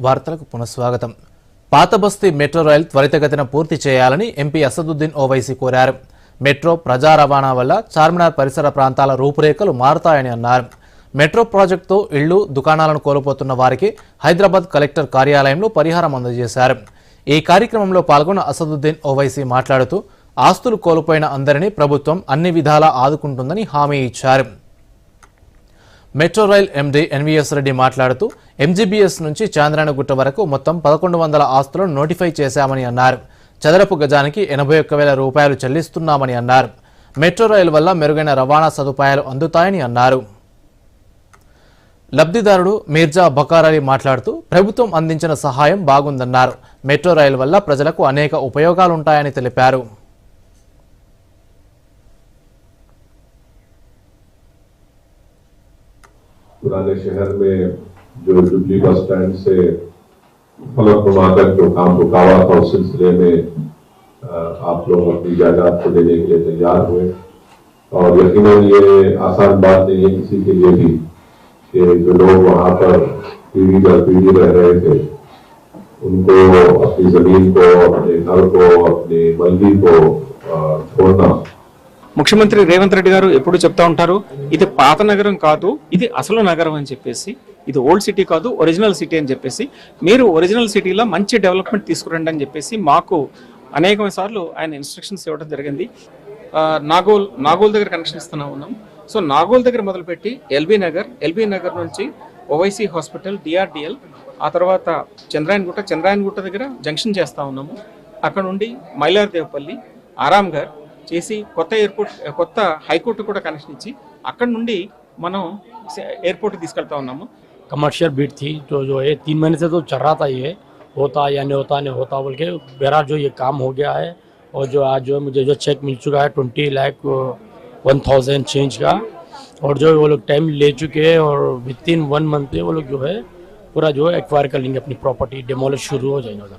వార్తలకు పునఃస్వాగతం. పాత బస్తీ మెట్రో రైల్ త్వరితగతిన పూర్తి చేయాలని ఎంపీ అసదుద్దీన్ ఓవైసీ కోరారు. మెట్రో ప్రజా రవాణా వల్ల చార్మినార్ పరిసర ప్రాంతాల రూపురేఖలు మారుతాయని అన్నారు. మెట్రో ప్రాజెక్టుతో ఇళ్లు, దుకాణాలను కోల్పోతున్న వారికి హైదరాబాద్ కలెక్టర్ కార్యాలయంలో పరిహారం అందజేశారు. ఈ కార్యక్రమంలో పాల్గొన్న అసదుద్దీన్ ఓవైసీ మాట్లాడుతూ ఆస్తులు కోల్పోయిన అందరినీ ప్రభుత్వం అన్ని విధాలా ఆదుకుంటుందని హామీ ఇచ్చారు. Metro rail MD NVS Reddy మాట్లాడుతూ ఎంజీబీఎస్ నుంచి చాంద్రాయణగుట్ట వరకు మొత్తం 1100 ఆస్తులను నోటిఫై చేశామని అన్నారు. చదరపు గజానికి 81,000 రూపాయలు చెల్లిస్తున్నామని అన్నారు. మెట్రో రైలు వల్ల మెరుగైన రవాణా సదుపాయాలు అందుతాయని అన్నారు. లబ్ధిదారుడు మీర్జా బకార్ అలీ మాట్లాడుతూ ప్రభుత్వం అందించిన సహాయం బాగుందన్నారు. మెట్రో రైలు వల్ల ప్రజలకు అనేక ఉపయోగాలుంటాయని తెలిపారు. पुराने शहर में जो जुबली बस स्टैंड से फलकनुमा तक जो काम रुका हुआ था उस सिलसिले में आप लोग अपनी जायदाद को देने के लिए तैयार हुए और यकीनन ये आसान बात नहीं है किसी के लिए भी कि जो लोग वहाँ पर पीढ़ी दर पीढ़ी रह रहे थे उनको अपनी जमीन को, अपने घर को, अपनी मंजिल को छोड़ना. ముఖ్యమంత్రి రేవంత్ రెడ్డి గారు ఎప్పుడు చెప్తా ఉంటారు, ఇది పాత నగరం కాదు, ఇది అసలు నగరం అని చెప్పేసి, ఇది ఓల్డ్ సిటీ కాదు, ఒరిజినల్ సిటీ అని చెప్పేసి, మీరు ఒరిజినల్ సిటీలో మంచి డెవలప్మెంట్ తీసుకురండి అని చెప్పేసి మాకు అనేక సార్లు ఆయన ఇన్స్ట్రక్షన్స్ ఇవ్వడం జరిగింది. నాగోల్ దగ్గర కనెక్షన్ ఇస్తున్నా ఉన్నాం. సో నాగోల్ దగ్గర మొదలుపెట్టి ఎల్బీ నగర్ నుంచి ఓవైసీ హాస్పిటల్, డిఆర్డిఎల్, ఆ తర్వాత చంద్రాయణగుట్ట దగ్గర జంక్షన్ చేస్తూ ఉన్నాము. అక్కడ నుండి మైలార్దేవపల్లి, ఆరాంఘర్ చేసి కొత్త హైకోర్టు కూడా కనెక్షన్ ఇచ్చి అక్కడ నుండి మనం एयरपोर्ट తీసుకెళ్తా ఉన్నాము. कमर्शियल बीट थी जो है 3 महीने से तो चल रहा था, ये होता या नहीं होता बोल के बहरहाल जो ये काम हो गया है. और जो आज जो मुझे जो चेक मिल चुका है 20,01,000 चेंज का, और जो वो लोग टाइम ले चुके हैं और विद इन 1 मंथ में वो लोग जो है पूरा जो है एक्वायर कर लेंगे अपनी प्रॉपर्टी, डिमोलिश शुरू हो जाएगा.